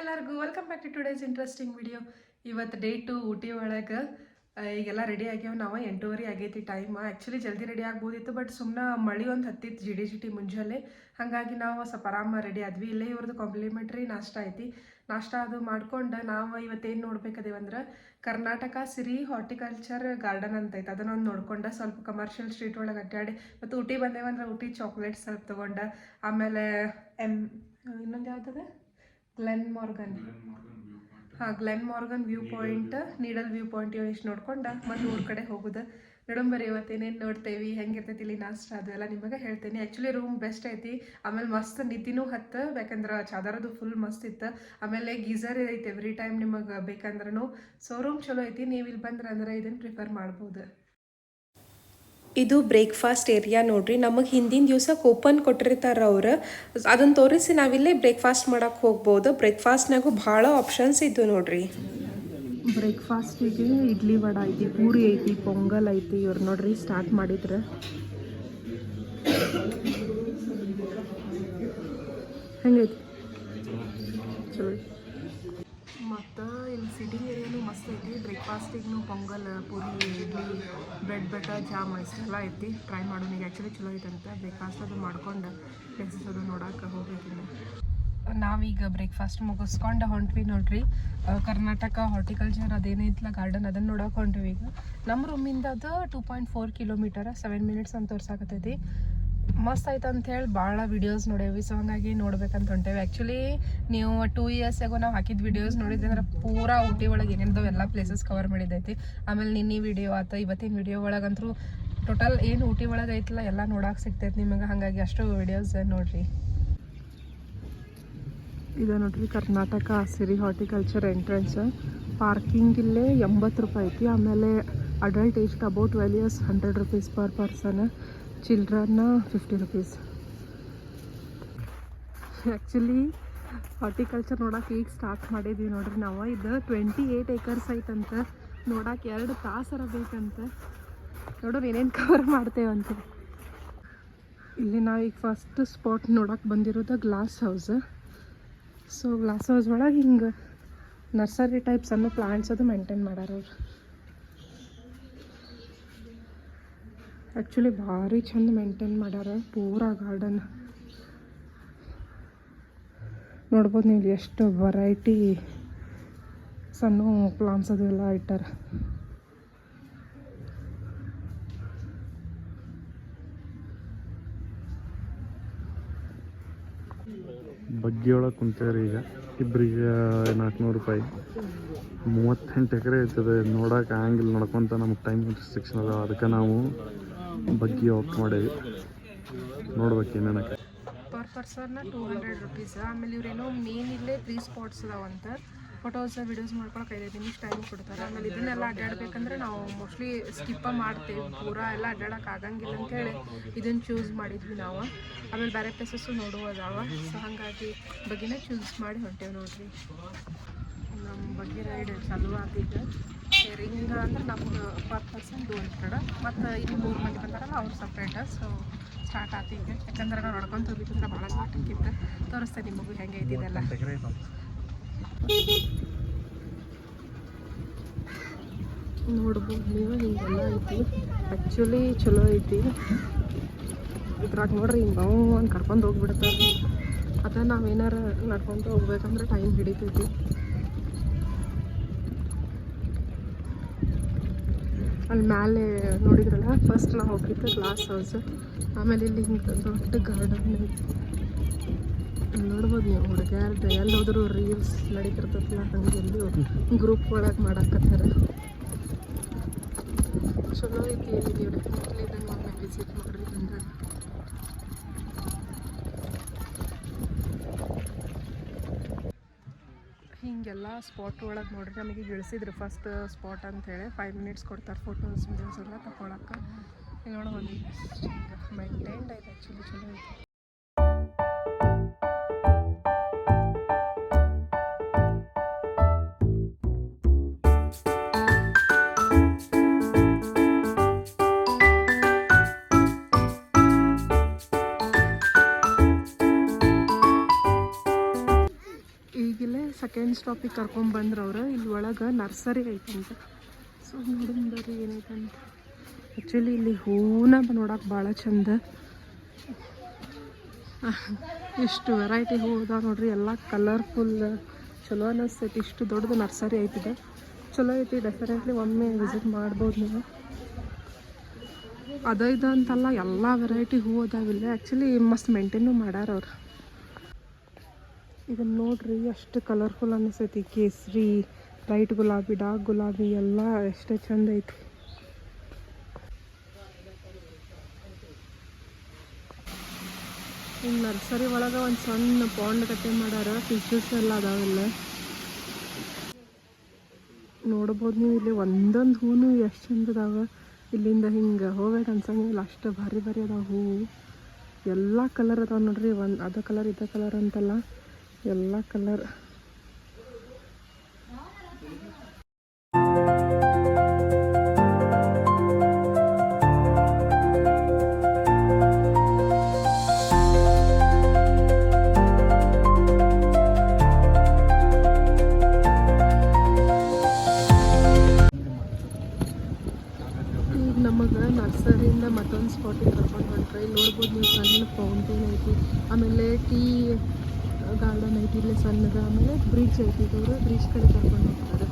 ಎಲ್ಲರಿಗೂ welcome back to today's interesting video. ಇವತ್ತು day 2 Ooty ಒಳಗೆ ಈಗೆಲ್ಲ ರೆಡಿ ಆಗ್ಯಾವ. ನಾವು 8:30 ಆಗೈತಿ ಟೈಮ್. ಆ್ಯಕ್ಚುಲಿ ಜಲ್ದಿ ರೆಡಿ ಆಗ್ಬೋದಿತ್ತು, ಬಟ್ ಸುಮ್ಮನೆ ಮಳೆ ಒಂದು ಹತ್ತಿತ್ತು ಜಿಟಿ ಮುಂಜಾನೆ. ಹಾಗಾಗಿ ನಾವು ಸ್ವಲ್ಪ ಆರಾಮ ರೆಡಿ ಆದ್ವಿ. ಇಲ್ಲೇ ಇವ್ರದ್ದು ಕಾಂಪ್ಲಿಮೆಂಟ್ರಿ ನಾಷ್ಟ ಐತಿ. ನಾಷ್ಟ ಅದು ಮಾಡ್ಕೊಂಡು ನಾವು ಇವತ್ತೇನು ನೋಡ್ಬೇಕದೇವಂದ್ರೆ ಕರ್ನಾಟಕ ಸಿರಿ ಹಾರ್ಟಿಕಲ್ಚರ್ ಗಾರ್ಡನ್ ಅಂತ ಐತೆ. ಅದನ್ನೊಂದು ನೋಡ್ಕೊಂಡು ಸ್ವಲ್ಪ ಕಮರ್ಷಿಯಲ್ ಸ್ಟ್ರೀಟ್ ಒಳಗೆ ಅಡ್ಡಾಡಿ ಮತ್ತು ಊಟಿ ಬಂದೇವಂದ್ರೆ ಊಟಿ ಚಾಕ್ಲೇಟ್ಸ್ ಸ್ವಲ್ಪ ತೊಗೊಂಡು ಆಮೇಲೆ ಇನ್ನೊಂದು ಯಾವುದದ Glen Morgan view point, needle view point ಇವು ಇಷ್ಟು ನೋಡ್ಕೊಂಡು ಮತ್ತು ಊರ ಕಡೆ ಹೋಗೋದು. ನಡುಂಬರಿ ಇವತ್ತೇನೇನು ನೋಡ್ತೇವೆ, ಹೆಂಗಿರ್ತೈತಿ ಇಲ್ಲಿ ನಾಷ್ಟ ಅದು ಎಲ್ಲ ನಿಮಗೆ ಹೇಳ್ತೇನೆ. ಆ್ಯಕ್ಚುಲಿ ರೂಮ್ ಬೆಸ್ಟ್ ಐತಿ. ಆಮೇಲೆ ಮಸ್ತ್ ನಿದ್ದಿನೂ ಹತ್ತು, ಯಾಕಂದ್ರೆ ಚಾದರದು ಫುಲ್ ಮಸ್ತ್ ಇತ್ತು. ಆಮೇಲೆ ಗೀಸರ್ ಐತಿ ಎವ್ರಿ ಟೈಮ್ ನಿಮಗೆ ಬೇಕಂದ್ರೂ. ಸೊ ರೂಮ್ ಚಲೋ ಐತಿ. ನೀವು ಇಲ್ಲಿ ಬಂದ್ರೆ ಅಂದ್ರೆ ಇದನ್ನು ಪ್ರಿಫರ್ ಮಾಡ್ಬೋದು. ಇದು ಬ್ರೇಕ್ಫಾಸ್ಟ್ ಏರಿಯಾ ನೋಡ್ರಿ. ನಮಗೆ ಹಿಂದಿನ ದಿವಸ ಕೂಪನ್ ಕೊಟ್ಟಿರ್ತಾರೆ ಅವ್ರು, ಅದನ್ನು ತೋರಿಸಿ ನಾವಿಲ್ಲೇ ಬ್ರೇಕ್ಫಾಸ್ಟ್ ಮಾಡೋಕ್ಕೆ ಹೋಗ್ಬೋದು. ಬ್ರೇಕ್ಫಾಸ್ಟ್ನಾಗೂ ಭಾಳ ಆಪ್ಷನ್ಸ್ ಇದ್ದು ನೋಡ್ರಿ. ಬ್ರೇಕ್ಫಾಸ್ಟಿಗೆ ಇಡ್ಲಿ ವಡ ಐತಿ, ಪೂರಿ ಐತಿ, ಪೊಂಗಲ್ ಐತಿ. ಇವ್ರು ನೋಡ್ರಿ ಸ್ಟಾರ್ಟ್ ಮಾಡಿದ್ರೆ ಹೆಂಗೈತಿ ಚಲೋ. ಮತ್ತು ಇಲ್ಲಿ ಸಿಟಿಂಗ್ ಏರಿಯಾನು ಮಸ್ತ್ ಐತಿ. ಬ್ರೇಕ್ಫಾಸ್ಟಿಗೂ pongal, puri, idli, bread butter, jam ಇಷ್ಟೆಲ್ಲ ಐತಿ. ಟ್ರೈ ಮಾಡೋಣ. ಈಗ ಆ್ಯಕ್ಚುಲಿ ಚಲೋ ಐತಂತ. ಬ್ರೇಕ್ಫಾಸ್ಟ್ ಅದು ಮಾಡ್ಕೊಂಡು ಪ್ಲೇಸಸ್ ಅದು ನೋಡೋಕೆ ಹೋಗ್ಬೇಕಿಲ್ಲ. ನಾವೀಗ ಬ್ರೇಕ್ಫಾಸ್ಟ್ ಮುಗಿಸ್ಕೊಂಡು ಹೊಂಟ್ವಿ ನೋಡ್ರಿ. ಕರ್ನಾಟಕ ಹಾರ್ಟಿಕಲ್ಚರ್ ಅದೇನೈತಲ್ಲ ಗಾರ್ಡನ್, ಅದನ್ನು ನೋಡೋಕೆ ಹೊಂಟ್ವಿ. ಈಗ ನಮ್ಮ ರೂಮಿಂದ ಅದು 2.4 ಕಿಲೋಮೀಟರ್, 7 ಮಿನಿಟ್ಸ್ ಅಂತ ತೋರ್ಸಾಕತ್ತೈತಿ. ಮಸ್ತ್ ಆಯ್ತು ಅಂತ ಹೇಳಿ ಭಾಳ ವೀಡಿಯೋಸ್ ನೋಡೇವಿ. ಸೊ ಹಂಗಾಗಿ ನೋಡ್ಬೇಕಂತ ಹೊಂಟೇವಿ. ಆ್ಯಕ್ಚುಲಿ ನೀವು 2 ಇಯರ್ಸ್ ಆಗೋ ನಾವು ಹಾಕಿದ ವೀಡಿಯೋಸ್ ನೋಡಿದ್ರೆ ಅಂದ್ರೆ ಪೂರಾ ಊಟಿ ಒಳಗೆ ಏನೇನದವು ಎಲ್ಲ ಪ್ಲೇಸಸ್ ಕವರ್ ಮಾಡಿದ್ದೈತಿ. ಆಮೇಲೆ ನಿನ್ನೆ ವೀಡಿಯೋ ಆಯ್ತು, ಇವತ್ತಿನ ವೀಡಿಯೋ ಒಳಗಂತೂ ಟೋಟಲ್ ಏನು ಊಟಿ ಒಳಗೆ ಐತಲ್ಲ ಎಲ್ಲ ನೋಡೋಕೆ ಸಿಗ್ತೈತಿ ನಿಮಗೆ. ಹಾಗಾಗಿ ಅಷ್ಟು ವೀಡಿಯೋಸ್ ನೋಡ್ರಿ. ಇದು ನೋಡ್ರಿ Karnataka Siri horticulture entrance. Parking ಇಲ್ಲೇ 80 ರೂಪಾಯಿ ಐತಿ. ಆಮೇಲೆ adult age about 12 years 100 rupees per person, ಚಿಲ್ಡ್ರನ್ನ 50 ರೂಪೀಸ್. ಆ್ಯಕ್ಚುಲಿ ಹಾರ್ಟಿಕಲ್ಚರ್ ನೋಡೋಕೆ ಈಗ ಸ್ಟಾರ್ಟ್ ಮಾಡಿದ್ವಿ ನೋಡ್ರಿ ನಾವು. ಇದು 28 ಏಕರ್ಸ್ ಐತಂತ. ನೋಡೋಕೆ 2 ತಾಸರ ಬೇಕಂತ. ನೋಡೋರು ಏನೇನು ಕವರ್ ಮಾಡ್ತೇವಂತ. ಇಲ್ಲಿ ನಾವೀಗ ಫಸ್ಟ್ ಸ್ಪಾಟ್ ನೋಡೋಕೆ ಬಂದಿರೋದು glass house. So glass house ಒಳಗೆ ಹಿಂಗೆ ನರ್ಸರಿ ಟೈಪ್ ಸಣ್ಣ ಪ್ಲಾಂಟ್ಸ್ ಅದು ಮೇಂಟೈನ್ ಮಾಡ್ಯಾರ ಅವ್ರು. ಆ್ಯಕ್ಚುಲಿ ಭಾರಿ ಚಂದ ಮೇಂಟೈನ್ ಮಾಡ್ಯಾರ ಪೂರಾ ಗಾರ್ಡನ್. ನೋಡ್ಬೋದು ನೀವು ಎಷ್ಟು ವೆರೈಟಿ ಸಣ್ಣ ಪ್ಲಾಂಟ್ಸ್ ಅದು ಎಲ್ಲ ಇಟ್ಟಾರ. ಬಗ್ಗಿಯೊಳಗೆ ಕುಂತೇವ್ರಿ. ಈಗ ಇಬ್ಬರಿಗೆ 400 ರೂಪಾಯಿ. 38 ಎಕರೆ ಐತದೆ. ನೋಡೋಕೆ ಆಗಂಗಿಲ್ಲ, ನೋಡ್ಕೊತ ನಮ್ಗೆ ಟೈಮ್ ರಿಸ್ಟ್ರಿಕ್ಷನ್ ಅದ. ಅದಕ್ಕೆ ನಾವು ಬಗ್ಗಿ ವಾಕ್ ಮಾಡೇವಿ. ನೋಡ್ಬೇಕು ಏನೇನಕ್ಕೆ. Per ಪರ್ಸನ್ನ 200 rupees. ಆಮೇಲೆ ಇವ್ರೇನೋ ಮೇನ್ ಇಲ್ಲೇ 3 ಸ್ಪಾಟ್ಸ್ ಅದಾವಂತ. ಫೋಟೋಸ್ ವಿಡಿಯೋಸ್ ಮಾಡ್ಕೊಳಕ್ಕೆ 5 ನಿಮಿಷ ಟೈಮ್ ಕೊಡ್ತಾರೆ. ಆಮೇಲೆ ಇದನ್ನೆಲ್ಲ ಅಡ್ಡಾಡ್ಬೇಕಂದ್ರೆ ನಾವು ಮೋಸ್ಟ್ಲಿ ಸ್ಕಿಪ್ಪ ಮಾಡ್ತೇವೆ. ಪೂರಾ ಎಲ್ಲ ಅಡ್ಡಾಡಕ್ಕೆ ಆಗಂಗಿಲ್ಲ ಅಂತೇಳಿ ಇದನ್ನು ಚೂಸ್ ಮಾಡಿದ್ವಿ ನಾವು. ಆಮೇಲೆ ಬೇರೆ ಪ್ಲೇಸಸ್ಸು ನೋಡುವುದಾವ. ಸೊ ಹಾಗಾಗಿ ಬಗ್ಗೆನೇ ಚೂಸ್ ಮಾಡಿ ಹೊಂಟೇವೆ ನೋಡ್ರಿ. ನಮ್ಮ ಬಗ್ಗೆ ರೈಡ್ ಚಾಲೂ ಆಗ್ತಿದ್ದು ಶೇರಿಂಗ್ ಅಂದ್ರೆ ನಮ್ಗೆ ಪರ್ ಪರ್ಸನ್ 200. ಮತ್ತು ಇಲ್ಲಿ 3 ಮಂದಿ ಬಂದಾರಲ್ಲ ಅವ್ರು ಸಪ್ರೇಟ. So start ಆಗ್ತಿದ್ದೆ. ಯಾಕಂದ್ರೆ ನಾವು ನಡ್ಕೊಂತ ಹೋಗ್ಬೇಕಂದ್ರೆ ಭಾಳ ಸ್ಟಾರ್ಟಿಂಗಿತ್ತು. ತೋರಿಸ್ತೇನೆ ನಿಮಗೂ ಹೆಂಗೆ ಐತಿದೆಲ್ಲ. ನೋಡ್ಬೋದು ನೀವು ಹಿಂಗೆಲ್ಲ ಐತಿ. ಆ್ಯಕ್ಚುಲಿ ಚಲೋ ಐತಿ. ಇದ್ರಾಗ ನೋಡ್ರಿ ಹಿಂಗೆ ನಾವು ಒಂದು ಕರ್ಕೊಂಡು ಹೋಗ್ಬಿಡ್ತಾರೆ. ಅಥವಾ ನಾವೇನಾರು ನಡ್ಕೊತ ಹೋಗ್ಬೇಕಂದ್ರೆ ಟೈಮ್ ಹಿಡಿತೈತಿ. ಅಲ್ಲಿ ಮೇಲೆ ನೋಡಿದ್ರಲ್ಲ ಫಸ್ಟ್ ನಾವು ಹೋಗಿದ್ದು ಗ್ಲಾಸ್ ಹೌಸ್. ಆಮೇಲೆ ಇಲ್ಲಿ ಹಿಂಗೆ ದೊಡ್ಡ ಗಾರ್ಡನ್ ಐತಿ. ನೋಡ್ಬೋದು ನೀವು ಹುಡುಗ್ಯಾರ್ದು ಎಲ್ಲಿ ಹೋದ್ರು ರೀಲ್ಸ್ ನಡೀತಿರ್ತೈತಲ್ಲ ಹಂಗೆ ಎಲ್ಲಿ ಗ್ರೂಪ್ ಒಳಗೆ ಮಾಡಾಕತ್ತಾರ. ಚಲೋ ಐತಿ. ಇಲ್ಲಿ ನೀವು ಡೆಫಿನೆಟ್ಲಿ ಇದನ್ನು ಒಮ್ಮೆ ವಿಸಿಟ್ ಮಾಡಿರಿ ಅಂದ್ರೆ. ಹಿಂಗೆಲ್ಲ ಸ್ಪಾಟ್ ಒಳಗೆ ನೋಡ್ರಿ ನಮಗೆ ಇಳಿಸಿದ್ರು ಫಸ್ಟ್ ಸ್ಪಾಟ್ ಅಂಥೇಳಿ 5 ಮಿನಿಟ್ಸ್ ಕೊಡ್ತಾರೆ ಫೋಟೋಸ್ ವಿಡಿಯೋಸ್ ಎಲ್ಲ ತಗೊಳಕ್ಕೆ. ನೋಡ್ಬೋದು ಹಿಂಗೆ ಮೇಂಟೈನ್ಡ್ ಐತೆ. ಆ್ಯಕ್ಚುಲಿ ಚಲೋ ಐತಿ. ಸೆಕೆಂಡ್ ಸ್ಟಾಪಿಗೆ ಕರ್ಕೊಂಡ್ಬಂದ್ರೆ ಅವ್ರು ಇಲ್ಲಿ ಒಳಗೆ ನರ್ಸರಿ ಐತಂತ. ಸೊ ನೋಡೋಣ ಬರ್ರಿ ಏನೈತಂತ. ಆ್ಯಕ್ಚುಲಿ ಇಲ್ಲಿ ಹೂನ ನೋಡೋಕೆ ಭಾಳ ಚಂದ. ಇಷ್ಟು ವೆರೈಟಿ ಹೂ ಅದಾವ ನೋಡ್ರಿ, ಎಲ್ಲ ಕಲರ್ಫುಲ್. ಚಲೋ ಅನ್ನಿಸ್ತೈತಿ. ಇಷ್ಟು ದೊಡ್ಡದು ನರ್ಸರಿ ಐತಿದೆ, ಚಲೋ ಐತಿ. ಡೆಫಿನೆಟ್ಲಿ ಒಮ್ಮೆ ವಿಸಿಟ್ ಮಾಡ್ಬೋದು ನೀವು. ಇದು ಅಂತಲ್ಲ, ಎಲ್ಲ ವೆರೈಟಿ ಹೂ ಅದಾವಿಲ್ಲ. ಆ್ಯಕ್ಚುಲಿ ಮಸ್ತ್ ಮೇಂಟೈನು ಮಾಡ್ಯಾರ ಅವ್ರು. ಇದನ್ನು ನೋಡ್ರಿ, ಅಷ್ಟು ಕಲರ್ಫುಲ್ ಅನ್ನಿಸ್ತೈತಿ. ಕೇಸರಿ, ಲೈಟ್ ಗುಲಾಬಿ, ಡಾರ್ಕ್ ಗುಲಾಬಿ ಎಲ್ಲ ಎಷ್ಟೇ ಚಂದ ಐತಿ. ಈ ನರ್ಸರಿ ಒಳಗೆ ಒಂದು ಸಣ್ಣ ಪಾಂಡ್ ಕಟ್ಟೆ ಮಾಡ್ಯಾರ. ಫಿಶಸ್ ಎಲ್ಲ ಅದಾವೆಲ್ಲ ನೋಡ್ಬೋದು ನೀವು. ಇಲ್ಲಿ ಒಂದೊಂದು ಹೂನು ಎಷ್ಟು ಚಂದ ಅದಾವ. ಇಲ್ಲಿಂದ ಹಿಂಗೆ ಹೋಗ್ಬೇಕು ಅನ್ಸಂಗಿಲ್ಲ, ಅಷ್ಟು ಭಾರಿ ಭಾರಿ ಅದಾವ ಹೂವು. ಎಲ್ಲ ಕಲರ್ ಅದಾವ ನೋಡ್ರಿ. ಅದ ಕಲರ್ ಇದ ಕಲರ್ ಅಂತಲ್ಲ, ಎಲ್ಲ ಕಲರ್. ನಮಗೆ ನರ್ಸರಿಯಿಂದ ಮತ್ತೊಂದು ಸ್ಪಾಟಿಗೆ ಕರ್ಕೊಂಡು ಹೊಂಟ್ರೆ. ಇಲ್ಲಿ ನೋಡ್ಬೋದು ನೀವು, ಸಣ್ಣ ಫೌಂಟೇನ್ ಐತಿ, ಆಮೇಲೆ ಟೀ ಗಾರ್ಡನ್ ಐತಿ ಇಲ್ಲಿ ಸಣ್ಣದ, ಆಮೇಲೆ ಬ್ರಿಡ್ಜ್ ಐತಿ. ಇವರು ಬ್ರಿಡ್ಜ್ ಕಡೆ ಕರ್ಕೊಂಡು ಹೋಗ್ತಾರೆ.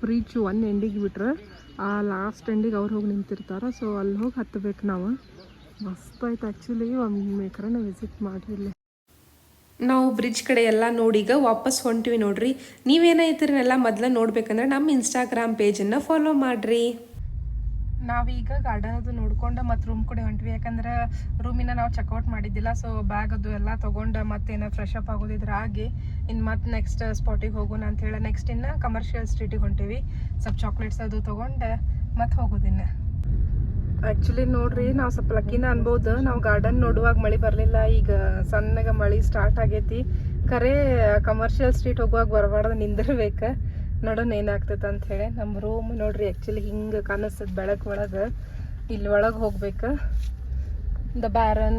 ಬ್ರಿಡ್ಜ್ ಒಂದು ಎಂಡಿಗೆ ಬಿಟ್ರೆ ಆ ಲಾಸ್ಟ್ ಎಂಡಿಗೆ ಅವ್ರು ಹೋಗಿ ನಿಂತಿರ್ತಾರೆ. ಸೊ ಅಲ್ಲಿ ಹೋಗಿ ಹತ್ತಬೇಕು ನಾವು. ಮಸ್ತ್ ಆಯ್ತು ಆ್ಯಕ್ಚುಲಿ. ಒಮ್ಮೆ ಕರೆನ ವಿಸಿಟ್ ಮಾಡಿರಲಿ. ನಾವು ಬ್ರಿಡ್ಜ್ ಕಡೆ ಎಲ್ಲ ನೋಡಿ ಈಗ ವಾಪಸ್ ಹೊಂಟಿವಿ ನೋಡ್ರಿ. ನೀವೇನಾಯ್ತಿರನ್ನೆಲ್ಲ ಮೊದಲು ನೋಡ್ಬೇಕಂದ್ರೆ ನಮ್ಮ ಇನ್ಸ್ಟಾಗ್ರಾಮ್ ಪೇಜನ್ನು ಫಾಲೋ ಮಾಡಿರಿ. ನಾವೀಗ ಗಾರ್ಡನ್ ಅದು ನೋಡ್ಕೊಂಡು ಮತ್ತು ರೂಮ್ ಕಡೆ ಹೊಂಟ್ವಿ. ಯಾಕಂದ್ರೆ ರೂಮಿನ ನಾವು ಚೆಕ್ಔಟ್ ಮಾಡಿದ್ದಿಲ್ಲ. ಸೊ ಬ್ಯಾಗ್ ಅದು ಎಲ್ಲ ತೊಗೊಂಡು ಮತ್ತೇನೋ ಫ್ರೆಶ್ ಅಪ್ ಆಗೋದಿದ್ರೆ ಆಗಿ ಇನ್ನು ಮತ್ತೆ ನೆಕ್ಸ್ಟ್ ಸ್ಪಾಟಿಗೆ ಹೋಗೋಣ ಅಂಥೇಳಿ ನೆಕ್ಸ್ಟ್ ಇನ್ನು ಕಮರ್ಷಿಯಲ್ ಸ್ಟ್ರೀಟಿಗೆ ಹೊಂಟೀವಿ. ಸ್ವಲ್ಪ ಚಾಕ್ಲೇಟ್ಸ್ ಅದು ತೊಗೊಂಡು ಮತ್ತೆ ಹೋಗೋದಿನ್ನ. ಆ್ಯಕ್ಚುಲಿ ನೋಡ್ರಿ, ನಾವು ಸ್ವಲ್ಪ ಲಕ್ಕಿನ ಅನ್ಬೋದು. ನಾವು ಗಾರ್ಡನ್ ನೋಡುವಾಗ ಮಳೆ ಬರಲಿಲ್ಲ. ಈಗ ಸಣ್ಣಗೆ ಮಳೆ ಸ್ಟಾರ್ಟ್ ಆಗೈತಿ. ಖರೆ ಕಮರ್ಷಿಯಲ್ ಸ್ಟ್ರೀಟ್ ಹೋಗುವಾಗ ಬರಬಾರ್ದು, ನಿಂದಿರ್ಬೇಕು. ನೋಡೋಣ ಏನಾಗ್ತೈತೆ ಅಂಥೇಳಿ. ನಮ್ಮ ರೂಮ್ ನೋಡ್ರಿ ಆ್ಯಕ್ಚುಲಿ ಹಿಂಗೆ ಕಾಣಿಸ್ತದೆ ಬೆಳಕು ಒಳಗೆ. ಇಲ್ಲಿ ಒಳಗೆ ಹೋಗ್ಬೇಕು. ದ ಬ್ಯಾರನ್,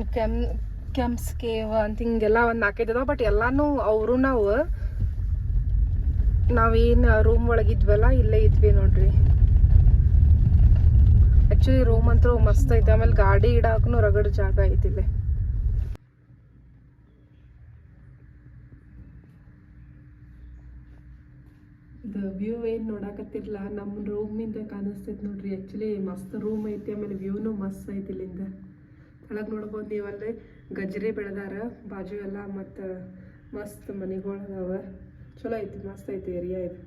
ಕೆಮ್ಸ್ ಕೇವ್ ಅಂತ ಹಿಂಗೆಲ್ಲ ಒಂದು 4-5 ಅದಾವ. ಬಟ್ ಎಲ್ಲಾನು ಅವರು ನಾವೇನು ರೂಮ್ ಒಳಗಿದ್ವಲ್ಲ ಇಲ್ಲೇ ಇದ್ವಿ ನೋಡ್ರಿ. ಆ್ಯಕ್ಚುಲಿ ರೂಮ್ ಅಂತೂ ಮಸ್ತ್ ಐತೆ. ಆಮೇಲೆ ಗಾಡಿ ಇಡಾಕೂ ರಗಡ್ ಜಾಗ ಐತಿಲ್ಲೇ. ಇದು ವ್ಯೂ ಏನು ನೋಡಕತ್ತಿರ್ಲ, ನಮ್ಮ ರೂಮಿಂದ ಕಾಣಿಸ್ತೈತೆ ನೋಡ್ರಿ. ಆ್ಯಕ್ಚುಲಿ ಮಸ್ತ್ ರೂಮ್ ಐತಿ. ಆಮೇಲೆ ವ್ಯೂನು ಮಸ್ತ್ ಐತಿ ಇಲ್ಲಿಂದ. ಕೆಳಗೆ ನೋಡ್ಬೋದು ನೀವು, ಅಲ್ಲಿ ಗಜ್ರಿ ಬೆಳೆದಾರ ಬಾಜು ಎಲ್ಲ. ಮತ್ತು ಮಸ್ತ್ ಮನೆಗಳು ಅದಾವ. ಚಲೋ ಐತಿ, ಮಸ್ತ್ ಐತಿ ಏರಿಯಾ ಇದು.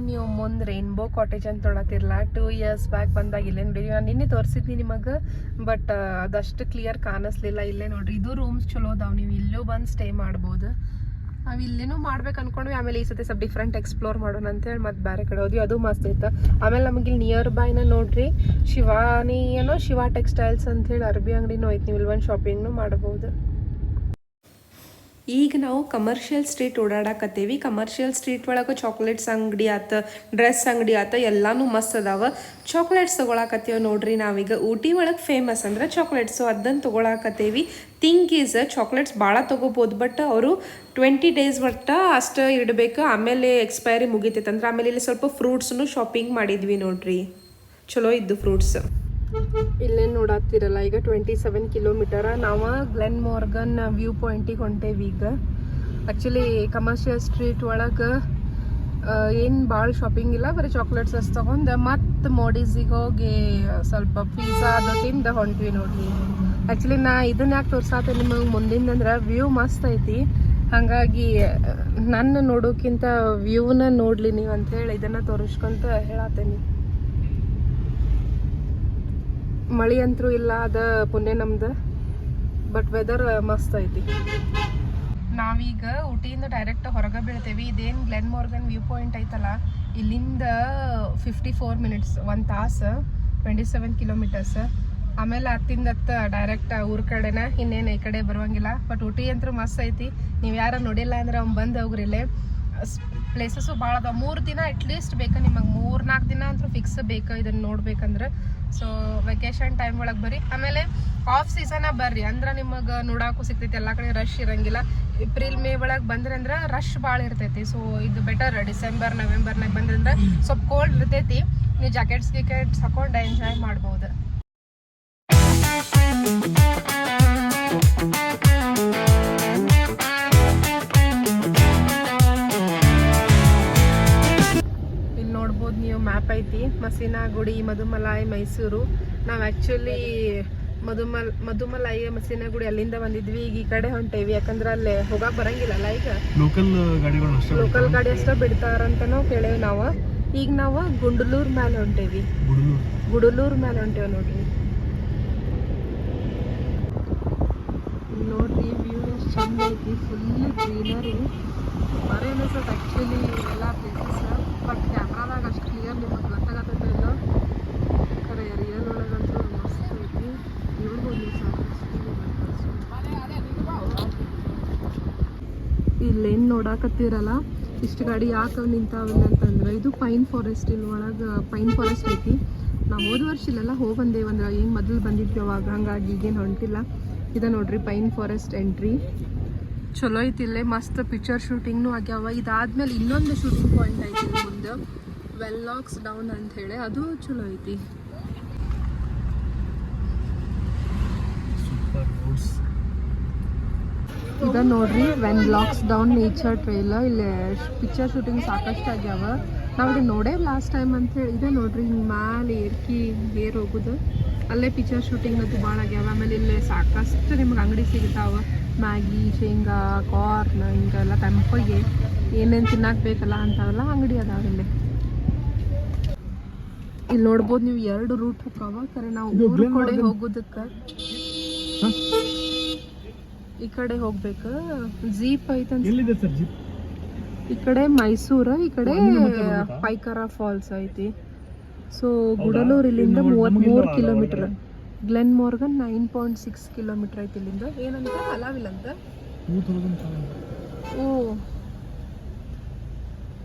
ನೀವು ಮುಂದೆ ರೈನ್ಬೋ ಕಾಟೇಜ್ ಅಂತ ತೊಳತಿರ್ಲ, 2 ಇಯರ್ಸ್ ಬ್ಯಾಕ್ ಬಂದಾಗ ಇಲ್ಲೇ ನೋಡಿದ್ವಿ. ನಾನು ನಿನ್ನೆ ತೋರಿಸಿದ್ನಿ ನಿಮಗೆ, ಬಟ್ ಅದಷ್ಟು ಕ್ಲಿಯರ್ ಕಾಣಿಸ್ಲಿಲ್ಲ. ಇಲ್ಲೇ ನೋಡ್ರಿ, ಇದು ರೂಮ್ಸ್ ಚಲೋ ಅದಾವ. ನೀವು ಇಲ್ಲೂ ಬಂದು ಸ್ಟೇ ಮಾಡ್ಬೋದು. ನಾವು ಇಲ್ಲೇನೂ ಮಾಡ್ಬೇಕು ಅನ್ಕೊಂಡ್ವಿ. ಆಮೇಲೆ ಈ ಸತಿ ಸ್ವಲ್ಪ ಡಿಫ್ರೆಂಟ್ ಎಕ್ಸ್ಪ್ಲೋರ್ ಮಾಡೋಣ ಅಂತೇಳಿ ಮತ್ತೆ ಬೇರೆ ಕಡೆ ಹೋದ್ವಿ. ಅದು ಮಸ್ತ್ ಐತೆ. ಆಮೇಲೆ ನಮಗೆ ಇಲ್ಲಿ ನಿಯರ್ ಬೈನ ನೋಡ್ರಿ ಶಿವಾನಿ ಏನೋ ಶಿವ ಟೆಕ್ಸ್ಟೈಲ್ಸ್ ಅಂಥೇಳಿ ಅರ್ಬಿ ಅಂಗಡಿನೂ ಐತೆ. ನೀವು ಇಲ್ಲಿ ಒಂದು ಶಾಪಿಂಗ್ನು ಮಾಡ್ಬೋದು. ಈಗ ನಾವು ಕಮರ್ಷಿಯಲ್ ಸ್ಟ್ರೀಟ್ ಓಡಾಡಕತ್ತೀವಿ. ಕಮರ್ಷಿಯಲ್ ಸ್ಟ್ರೀಟ್ ಒಳಗೆ ಚಾಕ್ಲೇಟ್ಸ್ ಅಂಗಡಿ ಆತ, ಡ್ರೆಸ್ ಅಂಗಡಿ ಆತ, ಎಲ್ಲಾನು ಮಸ್ತ್ ಅದಾವ. ಚಾಕ್ಲೇಟ್ಸ್ ತೊಗೊಳಕತ್ತೀವಿ ನೋಡ್ರಿ. ನಾವೀಗ ಊಟಿ ಒಳಗೆ ಫೇಮಸ್ ಅಂದ್ರೆ ಚಾಕ್ಲೇಟ್ಸು, ಅದನ್ನು ತೊಗೊಳಕತ್ತೀವಿ. ಥಿಂಕ್ ಈಸ್ ಚಾಕ್ಲೇಟ್ಸ್ ಭಾಳ ತೊಗೋಬೋದು, ಬಟ್ ಅವರು 20 days ಮಟ್ಟ ಅಷ್ಟು ಇಡಬೇಕು. ಆಮೇಲೆ ಎಕ್ಸ್ಪೈರಿ ಮುಗಿತೈತೆ ಅಂದ್ರೆ. ಆಮೇಲೆ ಇಲ್ಲಿ ಸ್ವಲ್ಪ ಫ್ರೂಟ್ಸ್ನು ಶಾಪಿಂಗ್ ಮಾಡಿದ್ವಿ ನೋಡ್ರಿ. ಚಲೋ ಇದ್ದು ಫ್ರೂಟ್ಸ್. ಇಲ್ಲೇನು ನೋಡಾತಿರಲ್ಲ, ಈಗ 27 ಕಿಲೋಮೀಟರ್ ನಾವು ಗ್ಲೆನ್ ಮಾರ್ಗನ್ ವ್ಯೂ ಪಾಯಿಂಟಿಗೆ ಹೊಂಟೇವಿ ಈಗ. ಆ್ಯಕ್ಚುಲಿ ಕಮರ್ಷಿಯಲ್ ಸ್ಟ್ರೀಟ್ ಒಳಗೆ ಏನು ಭಾಳ ಶಾಪಿಂಗ್ ಇಲ್ಲ, ಬರೀ ಚಾಕ್ಲೇಟ್ಸ್ ಅಷ್ಟು ತೊಗೊಂಡು ಮತ್ತು ಮೋಡೀಸಿಗೆ ಹೋಗಿ ಸ್ವಲ್ಪ ಪಿಜ್ಜಾ ಅದು ತಿಂದು ಹೊಂಟ್ವಿ ನೋಡ್ರಿ. ಆ್ಯಕ್ಚುಲಿ ನಾ ಇದನ್ನ ಯಾಕೆ ತೋರ್ಸಾತೆ ನಿಮಗೆ ಮುಂದಿಂದಂದ್ರೆ ವ್ಯೂ ಮಸ್ತ್ ಐತಿ. ಹಾಗಾಗಿ ನನ್ನ ನೋಡೋಕ್ಕಿಂತ ವ್ಯೂನ ನೋಡಲಿ ನೀವು ಅಂಥೇಳಿ ಇದನ್ನು ತೋರಿಸ್ಕೊಂತ ಹೇಳತ್ತೇನೆ. ಮಳೆ ಅಂತೂ ಇಲ್ಲ, ಅದ ಪುಣ್ಯ ನಮ್ದು. ಬಟ್ ವೆದರ್ ಮಸ್ತ್ ಐತಿ. ನಾವೀಗ ಊಟಿಯಿಂದ ಡೈರೆಕ್ಟ್ ಹೊರಗೆ ಬೀಳ್ತೇವೆ. ಇದೇನು ಗ್ಲೆನ್ ಮಾರ್ಗನ್ ವ್ಯೂ ಪಾಯಿಂಟ್ ಐತಲ್ಲ, ಇಲ್ಲಿಂದ 54 ಮಿನಿಟ್ಸ್, 1 ತಾಸು, 27 ಕಿಲೋಮೀಟರ್ಸ್. ಆಮೇಲೆ ಹತ್ತಿಂದ ಡೈರೆಕ್ಟ್ ಊರ ಕಡೆನ, ಇನ್ನೇನು ಈ ಕಡೆ ಬರುವಂಗಿಲ್ಲ. ಬಟ್ ಊಟಿ ಅಂತೂ ಮಸ್ತ್ ಐತಿ. ನೀವು ಯಾರು ನೋಡಿಲ್ಲ ಅಂದ್ರೆ ಅವ್ನು ಬಂದು ಹೋಗ್ರಿಲ್ಲೇ. ಪ್ಲೇಸಸ್ಸು ಭಾಳ ಅದಾವ. 3 ದಿನ ಅಟ್ಲೀಸ್ಟ್ ಬೇಕು ನಿಮಗೆ, 3-4 ದಿನ ಅಂತೂ ಫಿಕ್ಸ್ ಬೇಕು ಇದನ್ನು ನೋಡ್ಬೇಕಂದ್ರೆ. ಸೊ ವೆಕೇಶನ್ ಟೈಮ್ ಒಳಗೆ ಬರ್ರಿ. ಆಮೇಲೆ ಆಫ್ ಸೀಸನ ಬರ್ರಿ, ಅಂದ್ರೆ ನಿಮಗೆ ನೋಡೋಕ್ಕೂ ಸಿಗ್ತೈತಿ. ಎಲ್ಲ ಕಡೆ ರಶ್ ಇರಂಗಿಲ್ಲ. ಏಪ್ರಿಲ್ ಮೇ ಒಳಗೆ ಬಂದ್ರೆ ಅಂದ್ರೆ ರಶ್ ಭಾಳ ಇರ್ತೈತಿ. ಸೊ ಇದು ಬೆಟರ್. ಡಿಸೆಂಬರ್ ನವೆಂಬರ್ನಾಗ ಬಂದ್ರಂದ್ರೆ ಸ್ವಲ್ಪ ಕೋಲ್ಡ್ ಇರ್ತೈತಿ. ನೀವು ಜಾಕೆಟ್ಸ್ ಹಾಕೊಂಡು ಎಂಜಾಯ್ ಮಾಡ್ಬೋದು. ಇಲ್ಲಿ ನೋಡ್ಬೋದು ನೀವು, ಮ್ಯಾಪ್ ಐತಿ. ಮಸೀನಗುಡಿ, ಮಧುಮಲೈ, ಮೈಸೂರು. ನಾವು ಆ್ಯಕ್ಚುಲಿ ಮಧುಮಲೈ, ಮಸೀನಗುಡಿ ಅಲ್ಲಿಂದ ಬಂದಿದ್ವಿ. ಈಗ ಈ ಕಡೆ ಹೊಂಟೇವಿ, ಯಾಕಂದ್ರೆ ಅಲ್ಲೇ ಹೋಗಕ್ಕೆ ಬರಂಗಿಲ್ಲಲ್ಲ. ಈಗ ಲೋಕಲ್ ಗಾಡಿ ಅಷ್ಟೇ ಬಿಡ್ತಾರಂತನೂ ಕೇಳೇವಿ ನಾವು. ಈಗ ನಾವು ಗುಂಡಲೂರು ಮೇಲೆ ಹೊಂಟೇವಿ. ಗುಡಲೂರು ಮೇಲೆ ಹೊಂಟೇವಿ ನೋಡ್ರಿ. ನೋಡ್ರಿ ವ್ಯೂ ಎಷ್ಟು ಚಂದ ಐತಿ. Full greenery. ಬರೀ ಅನಿಸುತ್ತೆ ಆ್ಯಕ್ಚುಲಿ ಎಲ್ಲ ಪ್ಲೇಸಸ್. ಬಟ್ ಕ್ಯಾಮ್ರಾದಾಗ ಅಷ್ಟು ಕ್ಲಿಯರ್ ನಿಮಗೆ ಗೊತ್ತಾಗತ್ತೈತೆ ಇಲ್ಲ. ಖರೆ ರಿಯಲ್ ಒಳಗಂತೂ ಮಸ್ತ್ ಐತಿ. ನೋಡ್ಬೋದು ಇಲ್ಲೇನು ನೋಡಾಕತ್ತೀರಲ್ಲ, ಇಷ್ಟು ಗಾಡಿ ಯಾಕೆ ನಿಂತಾವಿಲ್ಲ ಅಂತಂದ್ರೆ ಇದು ಪೈನ್ ಫಾರೆಸ್ಟ್. ಇಲ್ಲಿ ಒಳಗೆ ಪೈನ್ ಫಾರೆಸ್ಟ್ ಐತಿ. ನಾವು ಹೋದ ವರ್ಷ ಇಲ್ಲೆಲ್ಲ ಹೋಗಿ ಬಂದೇವು, ಅಂದ್ರೆ ಏನು ಮೊದಲು ಬಂದಿದ್ವಿ ಅವಾಗ. ಹಂಗಾಗಿ ಈಗೇನು ಹೊಂಟಿಲ್ಲ. ಇದು ನೋಡ್ರಿ ಪೈನ್ ಫಾರೆಸ್ಟ್ ಎಂಟ್ರಿ. ಚಲೋ ಐತಿ. ಇಲ್ಲೇ ಮಸ್ತ್ ಪಿಕ್ಚರ್ ಶೂಟಿಂಗ್ನು ಆಗ್ಯಾವ. ಇದಾದ್ಮೇಲೆ ಇನ್ನೊಂದು ಶೂಟಿಂಗ್ ಪಾಯಿಂಟ್ ಐತಿ ಮುಂದೆ, ವೆನ್ಲಾಕ್ಸ್ ಡೌನ್ ಅಂತ ಹೇಳಿ, ಅದು ಚಲೋ ಐತಿ. ಇದ ನೋಡ್ರಿ ವೆನ್ಲಾಕ್ಸ್ ಡೌನ್ ನೇಚರ್ ಟ್ರೈಲ್. ಇಲ್ಲಿ ಪಿಕ್ಚರ್ ಶೂಟಿಂಗ್ ಸಾಕಷ್ಟು ಆಗ್ಯಾವ. ನಾವು ಇದು ನೋಡೇ ಲಾಸ್ಟ್ ಟೈಮ್ ಅಂತ ಹೇಳಿ. ಇದೆ ನೋಡ್ರಿ ಹಿಂಗೆ ಮ್ಯಾಲೆ ಏರ್ ಹೋಗುದು. ಅಲ್ಲೇ ಪಿಕ್ಚರ್ ಶೂಟಿಂಗ್ ಅದು ಭಾಳ ಆಗ್ಯಾವ. ಆಮೇಲೆ ಇಲ್ಲೇ ಸಾಕಷ್ಟು ನಿಮ್ಗೆ ಅಂಗಡಿ ಸಿಗ್ತಾವ. ಮ್ಯಾಗಿ, ಶೇಂಗಾ, ಕಾರ್ನ್, ಹಿಂಗೆಲ್ಲ ತಂಪಿಗೆ ಏನೇನು ತಿನ್ನಕ್ಕೆ ಬೇಕಲ್ಲ ಅಂತಾವೆಲ್ಲ ಅಂಗಡಿ ಅದಾವ ಇಲ್ಲಿ. ಇಲ್ಲಿ ನೋಡ್ಬೋದು ನೀವು 2 ರೂಟ್ ಹೋಗ್ತಾವ. ಖರೆ ನಾವು ಊರ ಕಡೆ ಹೋಗೋದಕ್ಕೆ ಈ ಕಡೆ ಹೋಗ್ಬೇಕು. ಜೀಪ್ ಐತಂತ. ಈ ಕಡೆ ಮೈಸೂರು, ಈ ಕಡೆ ಪೈಕಾರ ಫಾಲ್ಸ್ ಐತಿ. ಸೊ ಗುಡಲೂರು ಇಲ್ಲಿಂದ 33 ಕಿಲೋಮೀಟರ್. ಗ್ಲೆನ್ ಮಾರ್ಗನ್ 9.6 ಕಿಲೋಮೀಟರ್ ಐತಿ ಇಲ್ಲಿಂದ. ಏನಂತ ಅಲಾವಿಲ್ ಅಂತ. ಓ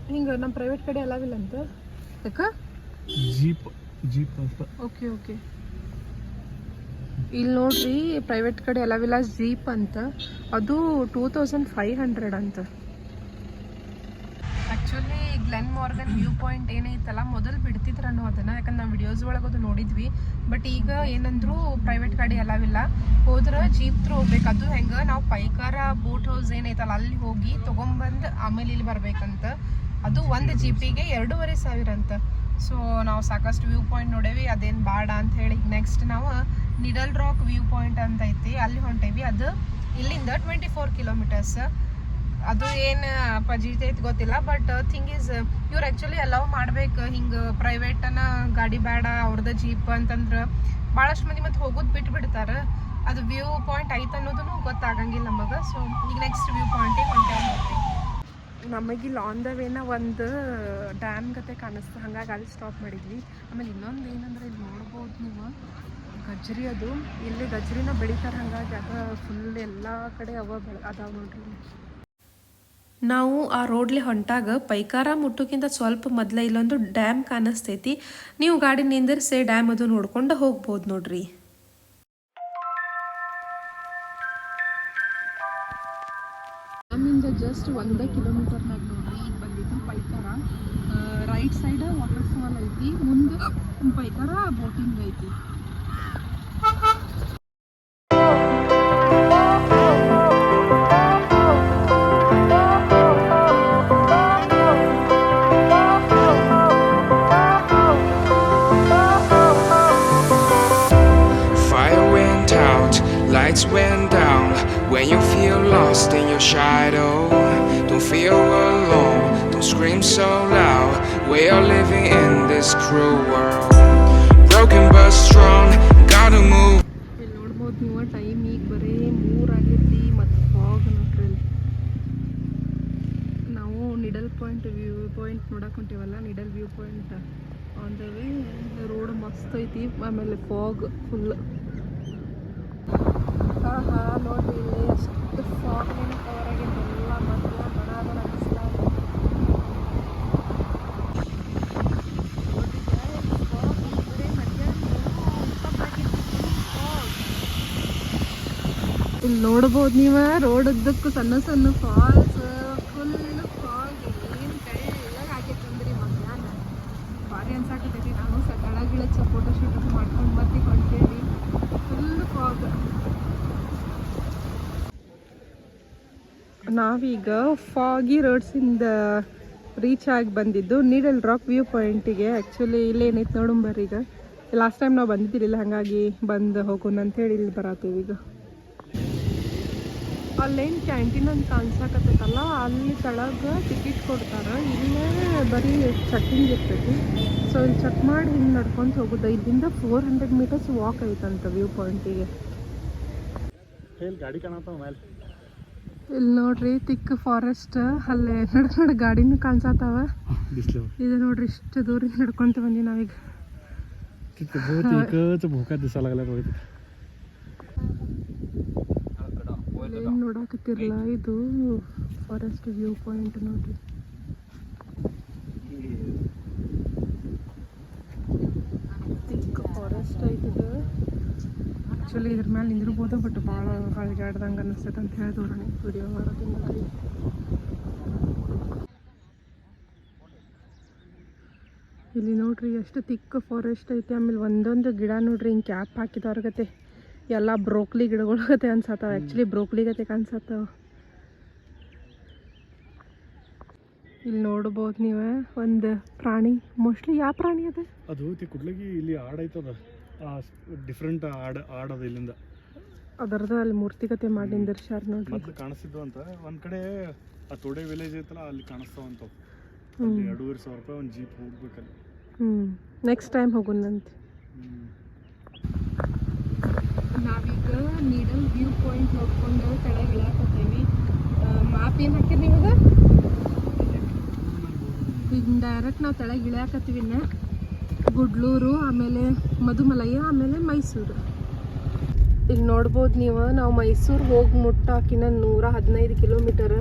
ಹಿಂಗೆ ನಮ್ಮ ಪ್ರೈವೇಟ್ ಕಡೆ ಅಲಾವಿಲ್ಲ ಅಂತ. ಯಾಕ ಜೀಪ್ ಓಕೆ ಓಕೆ. ಇಲ್ಲಿ ನೋಡ್ರಿ ಪ್ರೈವೇಟ್ ಕಡೆ ಅಲಾವಿಲ್ಲ, ಜೀಪ್ ಅಂತ. ಅದು 2500 ಅಂತ. Actually Glenn Morgan view point ಏನೈತಲ್ಲ, ಮೊದಲು ಬಿಡ್ತಿದ್ರನ್ನೋ ಅದನ್ನು, ಯಾಕಂದ್ರೆ ನಾವು ವಿಡಿಯೋಸ್ ಒಳಗೆ ಅದು ನೋಡಿದ್ವಿ. ಬಟ್ ಈಗ ಏನಂದ್ರು ಪ್ರೈವೇಟ್ ಗಾಡಿ ಅಲಾವಿಲ್ಲ. ಹೋದ್ರೆ ಜೀಪ್ ಥ್ರೂ ಹೋಗ್ಬೇಕು. ಅದು ಹೆಂಗೆ ನಾವು ಪೈಕಾರ ಬೋಟ್ ಹೌಸ್ ಏನೈತಲ್ಲ ಅಲ್ಲಿ ಹೋಗಿ ತೊಗೊಂಬಂದು ಆಮೇಲೆ ಇಲ್ಲಿ ಬರ್ಬೇಕಂತ. ಅದು ಒಂದು ಜೀಪಿಗೆ 2500 ಅಂತ. ಸೊ ನಾವು ಸಾಕಷ್ಟು ವ್ಯೂ ಪಾಯಿಂಟ್ ನೋಡೇವಿ, ಅದೇನು ಬೇಡ ಅಂತ ಹೇಳಿ ನೆಕ್ಸ್ಟ್ ನಾವು ನಿಡಲ್ ರಾಕ್ ವ್ಯೂ ಪಾಯಿಂಟ್ ಅಂತ ಐತಿ, ಅಲ್ಲಿ ಹೊಂಟೇವಿ. ಅದು ಇಲ್ಲಿಂದ 24 ಕಿಲೋಮೀಟರ್ಸ್. ಅದು ಏನು ಪಜೀತಿ ಐತಿ ಗೊತ್ತಿಲ್ಲ. ಬಟ್ ಥಿಂಗ್ ಈಸ್ ಇವ್ರು ಆ್ಯಕ್ಚುಲಿ ಅಲೌ ಮಾಡ್ಬೇಕು ಹಿಂಗೆ ಪ್ರೈವೇಟನ ಗಾಡಿ ಬೇಡ ಅವ್ರದ್ದು ಜೀಪ್ ಅಂತಂದ್ರೆ ಭಾಳಷ್ಟು ಮಂದಿ ಮತ್ತೆ ಹೋಗೋದು ಬಿಟ್ಬಿಡ್ತಾರೆ. ಅದು ವ್ಯೂ ಪಾಯಿಂಟ್ ಐತೆ ಅನ್ನೋದನ್ನು ಗೊತ್ತಾಗಂಗಿಲ್ಲ ನಮಗೆ. ಸೊ ಈಗ ನೆಕ್ಸ್ಟ್ ವ್ಯೂ ಪಾಯಿಂಟಿಗೆ ಹೊಂಟೇವಿ ನೋಡ್ರಿ. ನಮಗಿಲ್ಲಿ ಆನ್ ದ ವೇನ ಒಂದು ಡ್ಯಾಮ್ ಗತೆ ಕಾಣಿಸ್ತು, ಹಾಗಾಗಿ ಅಲ್ಲಿ ಸ್ಟಾಪ್ ಮಾಡಿದ್ವಿ. ಆಮೇಲೆ ಇನ್ನೊಂದು ಏನಂದ್ರೆ ಇಲ್ಲಿ ನೋಡ್ಬೋದು ನೀವು ಗಜ್ರಿ. ಅದು ಇಲ್ಲಿ ಗಜ್ರಿನ ಬೆಳಿತಾರೆ, ಹಾಗಾಗಿ ಅದು ಫುಲ್ ಎಲ್ಲ ಕಡೆ ಅದಾವ ನೋಡ್ರಿ. ನಾವು ಆ ರೋಡ್ಲಿ ಹೊಂಟಾಗ ಪೈಕಾರ ಮುಟ್ಟೋಕ್ಕಿಂತ ಸ್ವಲ್ಪ ಮೊದಲೇ ಇಲ್ಲೊಂದು ಡ್ಯಾಮ್ ಕಾಣಿಸ್ತೈತಿ. ನೀವು ಗಾಡಿ ನಿಂದಿರ್ಸಿ ಡ್ಯಾಮ್ ಅದು ನೋಡ್ಕೊಂಡು ಹೋಗ್ಬೋದು ನೋಡ್ರಿ. ಡ್ಯಾಮಿಂದ ಜಸ್ಟ್ 1 ಕಿಲೋಮೀಟರ್ನಾಗ ನೋಡ್ರಿ ಈಗ ಬಂದಿದ್ದು ಪೈಕಾರ. ರೈಟ್ ಸೈಡ್ ವಾಟರ್ ಫಾಲ್ ಐತಿ, ಮುಂದೆ ಪೈಕಾರ ಬೋಟಿಂಗ್ ಐತಿ. Lights went down when you feel lost in your shadow. Don't feel alone, don't scream so loud. We are living in this cruel world. Broken but strong, gotta move. ಇಲ್ಲಿ ನೋಡ್ಬೋದು ನೀವು time ಈಗ ಬರೀ 3 ಆಗೈತಿ ಮತ್ತು fog ನೋಡ್ರಿ. View point on the way. Road ಮಸ್ತ್ ಐತಿ, ಆಮೇಲೆ ಫಾಗ್ ಫುಲ್. ಹಾ ನೋಡ್ರಿ ಇಲ್ಲಿ ಅಷ್ಟು ಫಾಗ್ಲಿನ ಕವರ್ ಆಗೈತೆ ಎಲ್ಲ. ಮಧ್ಯಾಹ್ನ ಇಲ್ಲಿ ನೋಡ್ಬೋದು ನೀವು ರೋಡ್ ಉದ್ದಕ್ಕೂ ಸಣ್ಣ ಸಣ್ಣ ಫಾಲ್ಸ್, ಫುಲ್ ಫಾಗ್. ಏನು ತೆಳ್ಳಗೆ ಆಗೈತೆ ಅಂದ್ರಿ ಮಧ್ಯಾಹ್ನ. ಭಾರಿ ಅನ್ಸಾಕತ್ತೈತಿ. ನಾವು ಕೆಳಗಿಳಚ್ಚ ಫೋಟೋ ಶೂಟ್ ಮಾಡ್ಕೊಂಡು ಮತ್ತೆ ಹೊಂಟೇವಿ. Full fog. ನಾವೀಗ ಫಾಗಿ ರೋಡ್ಸಿಂದ ರೀಚ್ ಆಗಿ ಬಂದಿದ್ದು ನೀಡಲ್ ರಾಕ್ ವ್ಯೂ ಪಾಯಿಂಟಿಗೆ. ಆ್ಯಕ್ಚುಲಿ ಇಲ್ಲೇನೈತೆ ನೋಡುಂಬರ್ರಿ. ಈಗ ಲಾಸ್ಟ್ ಟೈಮ್ ನಾವು ಬಂದಿದ್ದಿರಲಿಲ್ಲ, ಹಾಗಾಗಿ ಬಂದು ಹೋಗೋಣ ಅಂತೇಳಿ ಇಲ್ಲಿ ಬರತ್ತೀವಿ. ಈಗ ಅಲ್ಲೇನು ಕ್ಯಾಂಟೀನ್ ಅಂತ ಕಾಣಿಸಕತ್ತೈತಲ್ಲ, ಅಲ್ಲಿ ಕೆಳಗೆ ಟಿಕೆಟ್ ಕೊಡ್ತಾರೆ. ಇಲ್ಲೇ ಬರೀ ಚೆಕ್ಕಿಂಗ್ ಇರ್ತೈತಿ. ಸೊ ಇಲ್ಲಿ ಚೆಕ್ ಮಾಡಿ ಹಿಂಗೆ ನಡ್ಕೊಂಡು ಹೋಗೋದು. ಇಲ್ಲಿಂದ 400 ಮೀಟರ್ಸ್ ವಾಕ್ ಐತಂತ ವ್ಯೂ ಪಾಯಿಂಟಿಗೆ. ಗಾಡಿ ಕಾಣತ್ತಾವ ಮೇಲೆ. ಇಲ್ಲಿ ನೋಡ್ರಿ ತಿಕ್ ಫಾರೆಸ್ಟ್, ಅಲ್ಲೇ ನಡ ಗಾಡಿನೂ ಕಾಣಿಸತ್ತಾವ. ಇದು ನೋಡ್ರಿ ಇಷ್ಟು ದೂರ ನಡ್ಕೊಂತ ಬಂದಿ ನಾವೀಗ. ಏನು ನೋಡಕತ್ತಿರಲ್ಲ, ಇದು ಫಾರೆಸ್ಟ್ ವ್ಯೂ ಪಾಯಿಂಟ್ ನೋಡ್ರಿ. ತಿಕ್ ಫಾರೆಸ್ಟ್ ಐತಿದು. ಆ್ಯಕ್ಚುಲಿ ಇದ್ರ ಮೇಲೆ ನಿಂದಿರ್ಬೋದು, ಬಟ್ ಭಾಳ ಹಳಗಾಡ್ದಂಗೆ ಅನ್ನಿಸ್ತೈತೆ ಅಂತ ಹೇಳಿದವ್ರು ವಿಡಿಯೋ ಮಾಡೋದ್ರಿಂದ. ಇಲ್ಲಿ ನೋಡ್ರಿ ಎಷ್ಟು ತಿಕ್ಕ ಫಾರೆಸ್ಟ್ ಐತಿ. ಆಮೇಲೆ ಒಂದೊಂದು ಗಿಡ ನೋಡ್ರಿ ಹಿಂಗೆ ಕ್ಯಾಪ್ ಹಾಕಿದವ್ರಿಗತೆ ಎಲ್ಲ ಬ್ರೋಕ್ಲಿ ಗಿಡಗಳಗತೆ ಅನ್ಸತ್ತಾವ. ಆ್ಯಕ್ಚುಲಿ ಬ್ರೋಕ್ಲಿ ಗತೆ ಕಾಣಿಸತ್ತಾವ. ಇಲ್ಲಿ ನೋಡ್ಬೋದು ನೀವು ಒಂದು ಪ್ರಾಣಿ. ಮೋಸ್ಟ್ಲಿ ಯಾವ ಪ್ರಾಣಿ ಅದು? ಅದು ಕುಡ್ಲಗಿ ಇಲ್ಲಿ ಆಡೈತದ, ಡಿಫ್ರೆಂಟ್ ಆಡದ ಇಲ್ಲಿಂದ. ಅದರದ ಅಲ್ಲಿ ಮೂರ್ತಿಗತೆ ಮಾಡಿ ನಿಂದಿರ್ಸ್ಯಾರ ನೋಡ್ರಿ. ಮೊದಲು ಕಾಣಿಸ್ತಿದ್ವು ಅಂತ ಒಂದ್ ಕಡೆ ಆ ತೋಡೆ ವಿಲೇಜ್ ಐತಲ್ಲ, ಅಲ್ಲಿ ಕಾಣಿಸ್ತಾವಂತ. 2,500 ರೂಪಾಯಿ ಒಂದು ಜೀಪ್ ಹೋಗ್ಬೇಕಲ್ಲಿ. ನೆಕ್ಸ್ಟ್ ಟೈಮ್ ಹೋಗೋಣಂತೆ. ನಾವೀಗ ನೀಡಲ್ ವ್ಯೂ ಪಾಯಿಂಟ್ ನೋಡ್ಕೊಂಡು ಕೆಳಗೆ ಇಳಾಕತ್ತೀವಿ. ಮ್ಯಾಪ್ ಏನು ಹಾಕಿರಿ ನೀವಾಗ? ಈಗ ಡೈರೆಕ್ಟ್ ನಾವು ಕೆಳಗೆ ಇಳಿಯಾಕತ್ತೀವಿ. ಗುಡ್ಲೂರು, ಆಮೇಲೆ ಮಧುಮಲೈ, ಆಮೇಲೆ ಮೈಸೂರು. ಇಲ್ಲಿ ನೋಡ್ಬೋದು ನೀವು, ನಾವು ಮೈಸೂರು ಹೋಗಿ ಮುಟ್ಟಾಕಿನ 115 ಕಿಲೋಮೀಟರ್.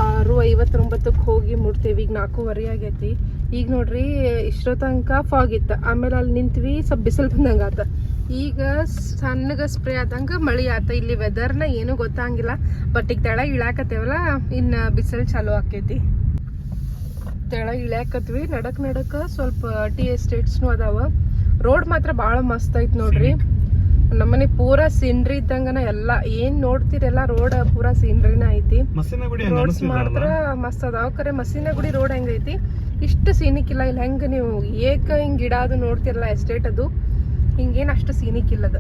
6:59ಕ್ಕೆ ಹೋಗಿ ಮುಟ್ತೇವೆ. ಈಗ 4:15 ಆಗೈತಿ. ಈಗ ನೋಡ್ರಿ ಇಷ್ಟೋ ತನಕ ಫಾಗ್ ಇತ್ತು, ಆಮೇಲೆ ಅಲ್ಲಿ ನಿಂತ್ವಿ, ಸ್ವಲ್ಪ ಬಿಸಿಲು ಬಂದಂಗೆ ಆತ. ಈಗ ಸಣ್ಣಗೆ ಸ್ಪ್ರೇ ಆದಂಗೆ ಮಳೆ ಆತ. ಇಲ್ಲಿ ವೆದರ್ನ ಏನೂ ಗೊತ್ತಾಗಿಲ್ಲ. ಬಟ್ ಈಗ ತೆಳಗೆ ಇಳಾಕತ್ತೇವಲ್ಲ, ಇನ್ನು ಬಿಸಿಲು ಚಾಲೂ ಆಕೈತಿ. ತೆಳಗೆ ಇಳ್ಯಾಕತ್ವಿ. ನಡಕ್ ಸ್ವಲ್ಪ ಟೀ ಎಸ್ಟೇಟ್ಸ್ನು ಅದಾವ. ರೋಡ್ ಮಾತ್ರ ಭಾಳ ಮಸ್ತ್ ಐತಿ ನೋಡ್ರಿ. ನಮ್ಮನೆ ಪೂರಾ ಸೀನ್ರಿ ಇದ್ದಂಗನ ಎಲ್ಲ ಏನ್ ನೋಡ್ತಿರಲ್ಲ, ರೋಡ್ ಪೂರಾ ಸೀನ್ರಿನ ಐತಿ. ರೋಡ್ಸ್ ಮಾತ್ರ ಮಸ್ತ್ ಅದಾವ. ಕರೆ ಮಸೀನ ಗುಡಿ ರೋಡ್ ಹೆಂಗೈತಿ ಇಷ್ಟು ಸೀನಿಕ್ ಇಲ್ಲ. ಇಲ್ಲಿ ಹೆಂಗ ನೀವು ಹಿಂಗ್ ಗಿಡ ಅದು ನೋಡ್ತಿರಲ್ಲ ಎಸ್ಟೇಟ್, ಅದು ಹಿಂಗೇನ್ ಅಷ್ಟು ಸೀನಿಕ್ ಇಲ್ಲದ.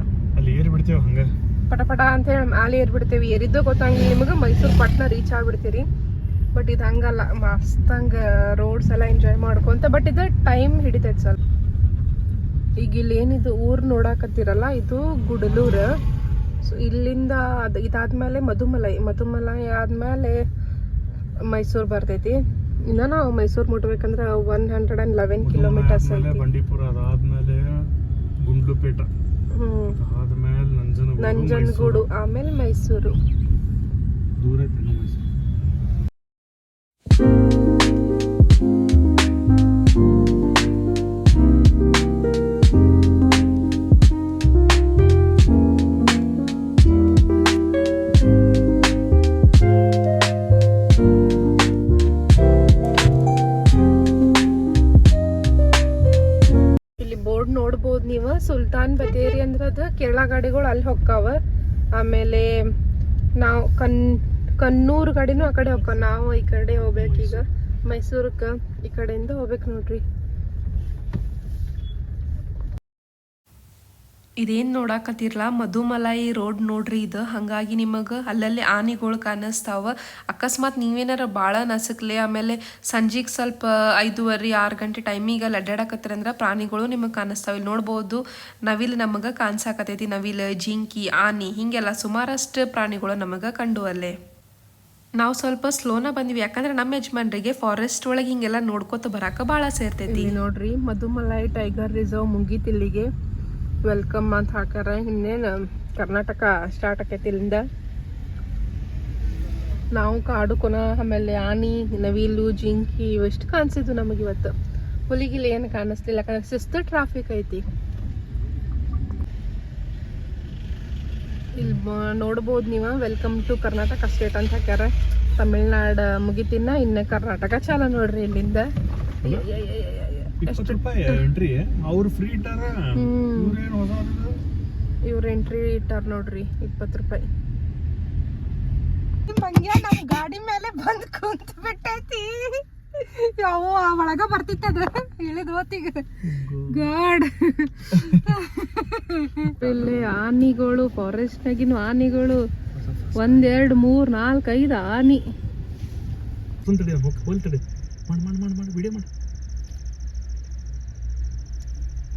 ಪಟ ಅಂತ ಹೇಳಿ ಮ್ಯಾಲೆ ಏರ್ಬಿಡ್ತೇವಿ. ಏರಿದ್ದೋ ಗೊತ್ತಾಗಿಲ್ಲ ನಿಮಗೆ, ಮೈಸೂರು ಪಟ್ನ ರೀಚ್ ಆಗ್ಬಿಡ್ತೀರಿ. ಬಟ್ ಇದು ಹಂಗಲ್ಲ, ಮಸ್ತಂಗ ರೋಡ್ಸ್ ಎಲ್ಲ ಎಂಜಾಯ್ ಮಾಡ್ಕೊಂತ. ಬಟ್ ಇದು ಟೈಮ್ ಹಿಡಿತೈತೆ ಸ್ವಲ್ಪ. ಈಗ ಇಲ್ಲಿ ಏನಿದು ಊರು ನೋಡಾಕತ್ತಿರಲ್ಲ, ಇದು ಗುಡಲೂರು. ಸೊ ಇಲ್ಲಿಂದ ಇದಾದ್ಮೇಲೆ ಮಧುಮಲೈ ಆದ್ಮೇಲೆ ಮೈಸೂರು ಬರ್ತೈತಿ. ಇನ್ನು ನಾವು ಮೈಸೂರು ಮುಟ್ಬೇಕಂದ್ರೆ 111 ಕಿಲೋಮೀಟರ್ಸ್ ಐತಿ. ಬಂಡೀಪುರ ಅದಾದ್ಮೇಲೆ ಗುಂಡ್ಲುಪೇಟ, ನಂಜನಗೂಡು, ಆಮೇಲೆ ಮೈಸೂರು. ದೂರ ಐತಿ ಮೈಸೂರು. ನೋಡ್ಬೋದು ನೀವು, ಸುಲ್ತಾನ್ ಬತ್ತೇರಿ ಅಂದ್ರೆ ಅದು ಕೇರಳ ಗಾಡಿಗಳು ಅಲ್ಲಿ ಹೊಕ್ಕಾವ. ಆಮೇಲೆ ನಾವು ಕಣ್ಣೂರು ಗಾಡಿನೂ ಆ ಕಡೆ ಹೊಕ್ಕಾವ. ನಾವು ಈ ಕಡೆ ಹೋಗ್ಬೇಕೀಗ ಮೈಸೂರಕ್ಕೆ, ಈ ಕಡೆಯಿಂದ ಹೋಗ್ಬೇಕು ನೋಡ್ರಿ. ಇದೇನು ನೋಡಾಕತ್ತಿರಲ್ಲ ಮಧುಮಲೈ ರೋಡ್ ನೋಡ್ರಿ ಇದು. ಹಾಗಾಗಿ ನಿಮಗೆ ಅಲ್ಲಲ್ಲಿ ಆನೆಗಳು ಕಾಣಿಸ್ತಾವ. ಅಕಸ್ಮಾತ್ ನೀವೇನಾರ ಭಾಳ ನಸಕ್ಲೆ ಆಮೇಲೆ ಸಂಜೆಗೆ ಸ್ವಲ್ಪ 5:30-6 ಗಂಟೆ ಟೈಮಿಗೆ ಅಲ್ಲಿ ಅಡ್ಡಾಡಕತ್ತೀರಂದ್ರೆ ಪ್ರಾಣಿಗಳು ನಿಮಗೆ ಕಾಣಿಸ್ತಾವೆ. ಇಲ್ಲಿ ನೋಡ್ಬೋದು ನವಿಲು ನಮಗೆ ಕಾಣಿಸಾಕತ್ತೈತಿ. ನವಿಲು, ಜಿಂಕಿ, ಆನೆ, ಹೀಗೆಲ್ಲ ಸುಮಾರಷ್ಟು ಪ್ರಾಣಿಗಳು ನಮಗೆ ಕಂಡು ಅಲ್ಲೇ. ನಾವು ಸ್ವಲ್ಪ ಸ್ಲೋನ ಬಂದ್ವಿ, ಯಾಕಂದ್ರೆ ನಮ್ಮ ಯಜಮಾನ್ರಿಗೆ ಫಾರೆಸ್ಟ್ ಒಳಗೆ ಹಿಂಗೆಲ್ಲ ನೋಡ್ಕೊತ ಬರಾಕ ಭಾಳ ಸೇರ್ತೈತಿ. ನೋಡ್ರಿ ಮಧುಮಲೈ ಟೈಗರ್ ರಿಸರ್ವ್ ಮುಗೀತಿ ಇಲ್ಲಿಗೆ. ವೆಲ್ಕಮ್ ಅಂತ ಹಾಕಾರ. ಇನ್ನೇನು ಕರ್ನಾಟಕ ಸ್ಟಾರ್ಟ್ ಆಕೈತಿ ಇಲ್ಲಿಂದ. ನಾವು ಕಾಡು ಕೊನ, ಆಮೇಲೆ ಆನಿ, ನವಿಲು, ಜಿಂಕಿ ಇವೆಷ್ಟು ಕಾಣಿಸಿದ್ವು ನಮಗೆ ಇವತ್ತು. ಹುಲಿಗಿಲಿ ಏನು ಕಾಣಿಸ್ಲಿಲ್ಲ, ಯಾಕಂದ್ರೆ ಶಿಸ್ತು ಟ್ರಾಫಿಕ್ ಐತಿ. ಇಲ್ಲಿ ನೋಡ್ಬೋದು ನೀವು, ವೆಲ್ಕಮ್ ಟು ಕರ್ನಾಟಕ ಸ್ಟೇಟ್ ಅಂತ ಹಾಕ್ಯಾರ. ತಮಿಳ್ನಾಡು ಮುಗಿತಿನ ಇನ್ನು ಕರ್ನಾಟಕ ಚಾಲ ನೋಡ್ರಿ ಇಲ್ಲಿಂದ. ಇವ್ರ ಎಂಟ್ರಿ ಇಟ್ಟಾರ ನೋಡ್ರಿ, 20 ರೂಪಾಯಿ. ಮಂಗ್ಯ ನಮ್ ಗಾಡಿ ಮೇಲೆ ಬಂದ್ ಕುಂತ ಬಿಟ್ಟೈತಿ. ಯಾವ ಒಳಗ ಬರ್ತಿತ್ತದ ಇಳಿದ್ ಹೊತ್ತಿಗೆ ಗಾಡ್. ಇಲ್ಲಿ ಆನಿಗಳು, ಫಾರೆಸ್ಟ್ ನಾಗಿನ ಆನಿಗಳು 1 2 3 4 5 ಆನಿ.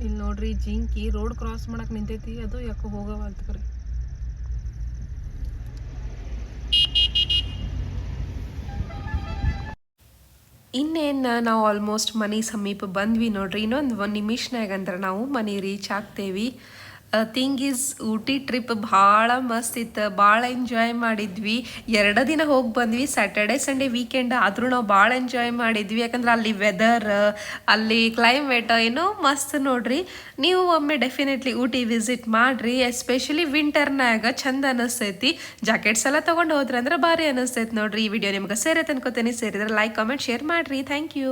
ಇಲ್ಲಿ ನೋಡ್ರಿ ಜಿಂಕಿ ರೋಡ್ ಕ್ರಾಸ್ ಮಾಡಕ್ ನಿಂತೈತಿ, ಅದು ಯಾಕೋ ಹೋಗವಲ್ತ ಕರೆ. ಇನ್ನೇನು ನಾವು ಆಲ್ಮೋಸ್ಟ್ ಮನೆ ಸಮೀಪ ಬಂದ್ವಿ ನೋಡ್ರಿ. ಇನ್ನೊಂದು ನಿಮಿಷನಾಗ ಅಂದ್ರೆ ನಾವು ಮನೆ ರೀಚ್ ಆಗ್ತೇವಿ. ಥಿಂಗ್ ಈಸ್ ಊಟಿ ಟ್ರಿಪ್ ಭಾಳ ಮಸ್ತ್ ಇತ್ತು, ಭಾಳ ಎಂಜಾಯ್ ಮಾಡಿದ್ವಿ. 2 ದಿನ ಹೋಗಿ ಬಂದ್ವಿ, ಸ್ಯಾಟರ್ಡೆ ಸಂಡೇ ವೀಕೆಂಡ್. ಆದರೂ ನಾವು ಭಾಳ ಎಂಜಾಯ್ ಮಾಡಿದ್ವಿ, ಯಾಕಂದ್ರೆ ಅಲ್ಲಿ ವೆದರ್, ಅಲ್ಲಿ ಕ್ಲೈಮೇಟ್ ಏನೋ ಮಸ್ತ್ ನೋಡ್ರಿ. ನೀವು ಒಮ್ಮೆ ಡೆಫಿನೆಟ್ಲಿ ಊಟಿ ವಿಸಿಟ್ ಮಾಡಿರಿ, ಎಸ್ಪೆಷಲಿ ವಿಂಟರ್ನಾಗ ಚಂದ ಅನಿಸ್ತೈತಿ. ಜಾಕೆಟ್ಸ್ ಎಲ್ಲ ತೊಗೊಂಡು ಹೋದ್ರೆ ಅಂದ್ರೆ ಭಾರಿ ಅನಿಸ್ತೈತಿ ನೋಡ್ರಿ. ಈ ವಿಡಿಯೋ ನಿಮ್ಗೆ ಸೇರೈತೆ ಅನ್ಕೋತೇನೆ. ಸೇರಿದ್ರೆ ಲೈಕ್, ಕಾಮೆಂಟ್, ಶೇರ್ ಮಾಡಿರಿ. Thank you.